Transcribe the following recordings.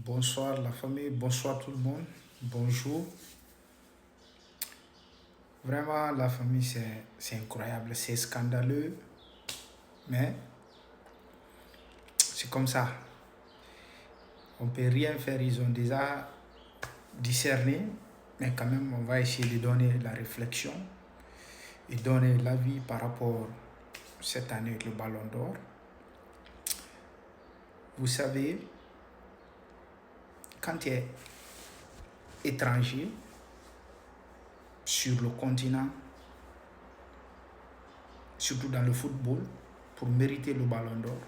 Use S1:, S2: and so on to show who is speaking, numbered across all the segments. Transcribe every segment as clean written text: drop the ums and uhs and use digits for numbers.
S1: Bonsoir la famille, bonsoir tout le monde, bonjour. Vraiment la famille c'est incroyable, c'est scandaleux, mais c'est comme ça. On peut rien faire, ils ont déjà discerné, mais quand même on va essayer de donner la réflexion et donner l'avis par rapport à cette année avec le Ballon d'Or. Vous savez, quand tu es étranger sur le continent, surtout dans le football, pour mériter le Ballon d'Or,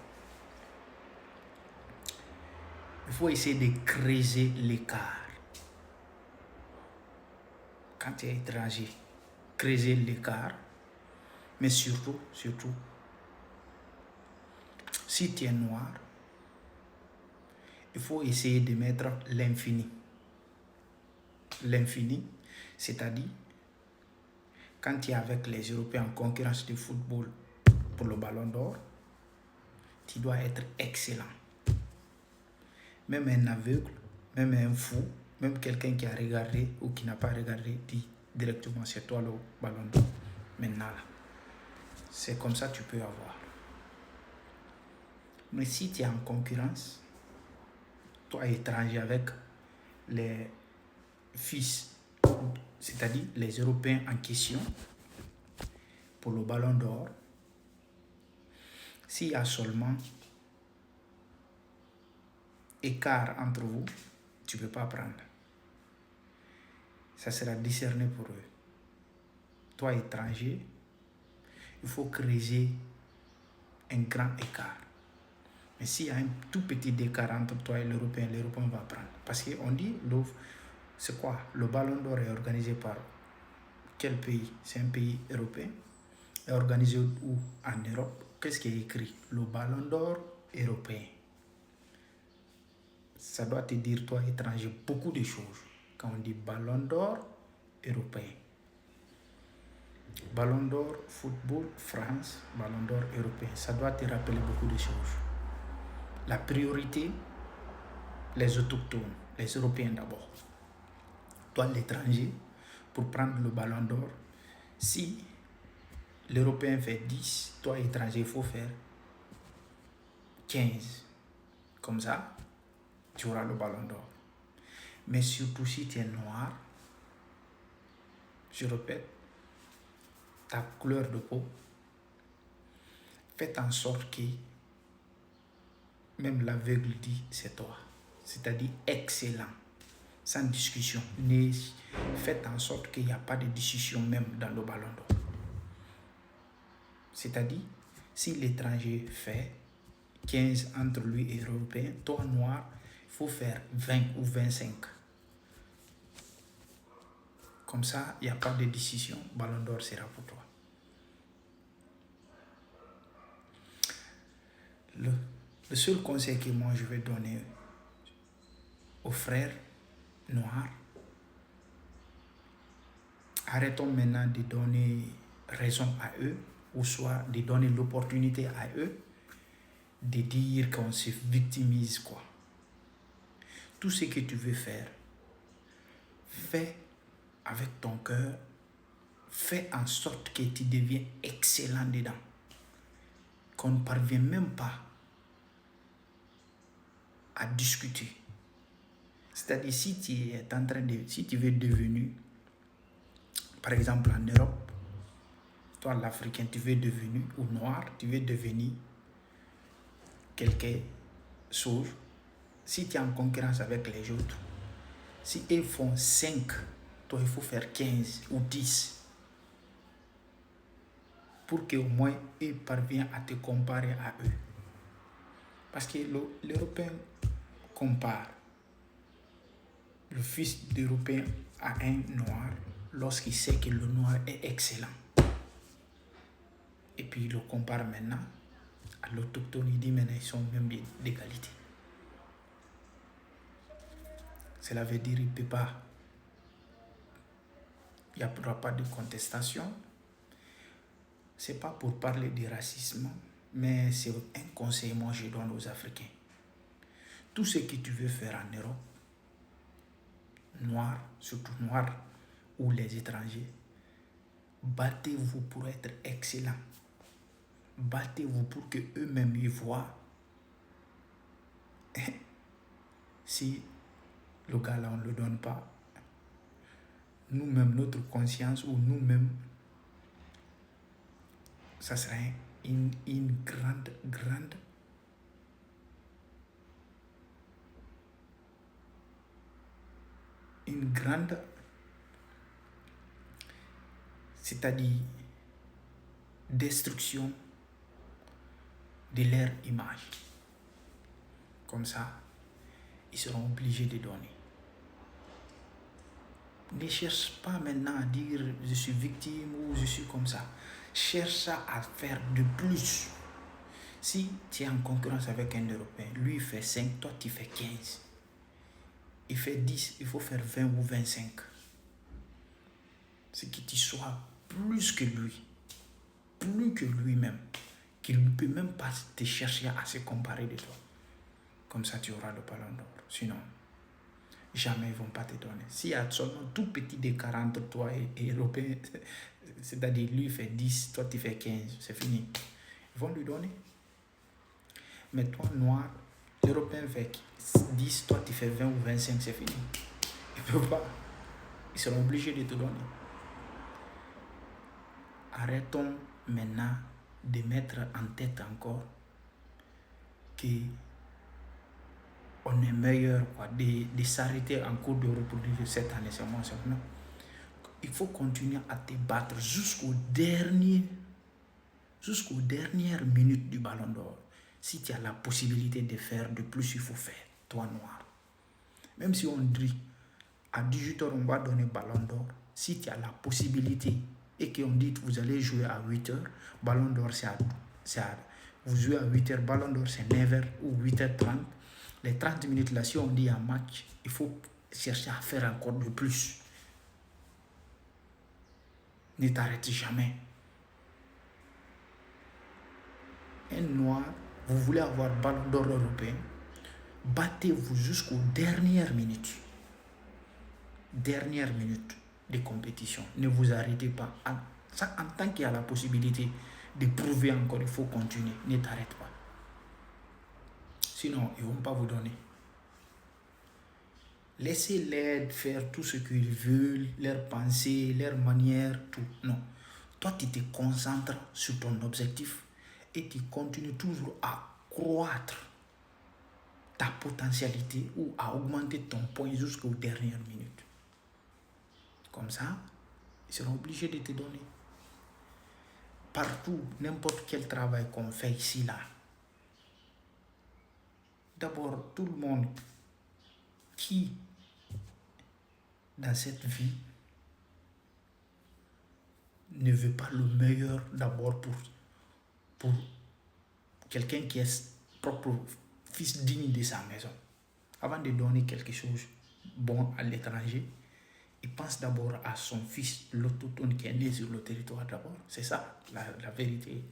S1: il faut essayer de creuser l'écart. Quand tu es étranger, creuser l'écart, mais surtout, si tu es noir, il faut essayer de mettre l'infini. L'infini, c'est-à-dire, quand tu es avec les Européens en concurrence de football pour le Ballon d'Or, tu dois être excellent. Même un aveugle, même un fou, même quelqu'un qui a regardé ou qui n'a pas regardé, dit directement c'est toi le Ballon d'Or. Maintenant, c'est comme ça que tu peux avoir. Mais si tu es en concurrence, toi étranger avec les fils, c'est-à-dire les Européens en question, pour le Ballon d'Or, s'il y a seulement écart entre vous, tu ne peux pas prendre. Ça sera discerné pour eux. Toi étranger, il faut creuser un grand écart. Mais s'il y a un tout petit écart entre toi et l'Européen va prendre. Parce qu'on dit, c'est quoi? Le Ballon d'Or est organisé par quel pays? C'est un pays européen. Est organisé où? En Europe. Qu'est-ce qui est écrit? Le Ballon d'Or européen. Ça doit te dire, toi étranger, beaucoup de choses. Quand on dit Ballon d'Or européen. Ballon d'Or football France, Ballon d'Or européen. Ça doit te rappeler beaucoup de choses. La priorité, les autochtones, les Européens d'abord. Toi l'étranger, pour prendre le Ballon d'Or, si l'Européen fait 10, toi étranger, il faut faire 15. Comme ça, tu auras le Ballon d'Or. Mais surtout si tu es noir, je répète, ta couleur de peau, faites en sorte que même l'aveugle dit c'est toi. C'est-à-dire excellent, sans discussion. Faites en sorte qu'il n'y a pas de discussion même dans le Ballon d'Or. C'est-à-dire, si l'étranger fait 15 entre lui et l'Européen, toi noir, il faut faire 20 ou 25. Comme ça, il n'y a pas de décision. Ballon d'Or sera pour toi. Le seul conseil que moi je vais donner aux frères noirs, arrêtons maintenant de donner raison à eux, ou soit de donner l'opportunité à eux de dire qu'on se victimise quoi. Tout ce que tu veux faire, fais avec ton cœur, fais en sorte que tu deviens excellent dedans. Qu'on ne parvient même pas à discuter. C'est-à-dire si tu veux devenir, par exemple en Europe, toi l'Africain, tu veux devenir, ou noir, tu veux devenir quelque chose, si tu es en concurrence avec les autres, si ils font 5, toi il faut faire 15 ou 10 pour qu'au moins ils parviennent à te comparer à eux. Parce que l'Européen compare le fils d'Européen à un noir lorsqu'il sait que le noir est excellent. Et puis il le compare maintenant à l'autochtone, il dit maintenant ils sont même d'égalité. Cela veut dire qu'il ne peut pas, il n'y aura pas de contestation. Ce n'est pas pour parler de racisme, mais c'est un conseil moi je donne aux Africains. tout ce que tu veux faire en Europe, noirs, surtout noirs, ou les étrangers, battez-vous pour être excellent. Battez-vous pour que eux-mêmes y voient si le gars-là, on ne le donne pas. Nous-mêmes, notre conscience ou nous-mêmes, ça serait une grande, c'est-à-dire destruction de leur image. Comme ça, ils seront obligés de donner. Ne cherche pas maintenant à dire je suis victime ou je suis comme ça. Cherche à faire de plus. Si tu es en concurrence avec un Européen, lui il fait 5, toi tu fais 15. Il fait 10, il faut faire 20 ou 25. C'est que tu sois plus que lui. Plus que lui-même. Qu'il ne peut même pas te chercher à se comparer de toi. Comme ça tu auras le ballon d'or. Sinon, jamais ils ne vont pas te donner. S'il y a seulement tout petit écart entre toi et l'Européen, c'est-à-dire lui il fait 10, toi tu fais 15, c'est fini. Ils vont lui donner. Mais toi, noir, l'Européen fait 10, toi tu fais 20 ou 25, c'est fini. Ils ne peuvent pas. Ils seront obligés de te donner. Arrêtons maintenant de mettre en tête encore que on est meilleur, quoi, de s'arrêter en cours de reproduire cette année, c'est moi, non. Il faut continuer à te battre jusqu'aux dernières minutes du ballon d'or. Si tu as la possibilité de faire de plus, il faut faire, toi noir. Même si on dit à 18h on va donner ballon d'or, si tu as la possibilité et qu'on dit que vous allez jouer à 8h, ballon d'or c'est à vous jouez à 8h, ballon d'or c'est 9h ou 8h30. Les 30 minutes là, si on dit un match, il faut chercher à faire encore de plus. Ne t'arrête jamais. Un noir, vous voulez avoir ballon d'or européen, battez-vous jusqu'aux dernières minutes. Dernière minute de compétition. Ne vous arrêtez pas. En tant qu'il y a la possibilité de prouver encore, il faut continuer. Ne t'arrête pas. Sinon, ils ne vont pas vous donner. Laissez-les faire tout ce qu'ils veulent, leurs pensées, leurs manières, tout. Non. Toi, tu te concentres sur ton objectif et tu continues toujours à croître ta potentialité ou à augmenter ton point jusqu'aux dernières minutes. Comme ça, ils seront obligés de te donner. Partout, n'importe quel travail qu'on fait ici, là. D'abord, tout le monde qui, dans cette vie, ne veut pas le meilleur d'abord pour quelqu'un qui est propre fils digne de sa maison. Avant de donner quelque chose bon à l'étranger, il pense d'abord à son fils, l'autochtone qui est né sur le territoire d'abord. C'est ça la vérité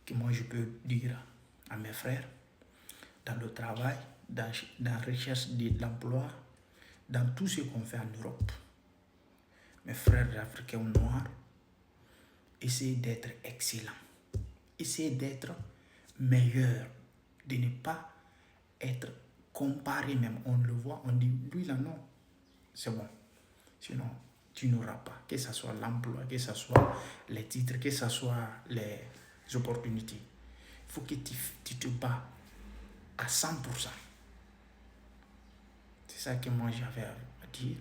S1: que moi je peux dire à mes frères dans le travail, dans la recherche de l'emploi, dans tout ce qu'on fait en Europe. Mes frères africains ou noirs, essayez d'être excellents. Essayez d'être meilleurs, de ne pas être comparé même. On le voit, on dit, lui là non, c'est bon. Sinon, tu n'auras pas, que ce soit l'emploi, que ce soit les titres, que ce soit les opportunités. Il faut que tu te bats à 100%. C'est ça que moi j'avais à dire.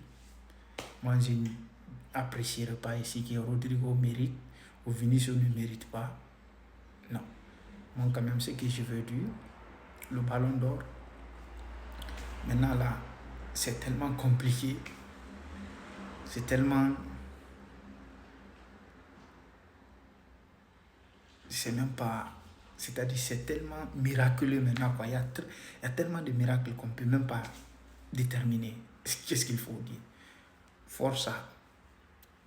S1: Moi, je n'apprécierais pas ici que Rodrigo mérite ou Vinicius ne mérite pas. Non. Moi, quand même, ce que je veux dire, le ballon d'or, maintenant là, c'est tellement compliqué. C'est tellement... C'est même pas... C'est-à-dire, c'est tellement miraculeux maintenant, quoi. Il y a tellement de miracles qu'on ne peut même pas déterminer qu'est-ce qu'il faut dire. Force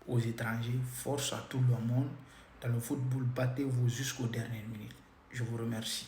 S1: aux étrangers, force à tout le monde. Dans le football, battez-vous jusqu'aux dernières minutes. Je vous remercie.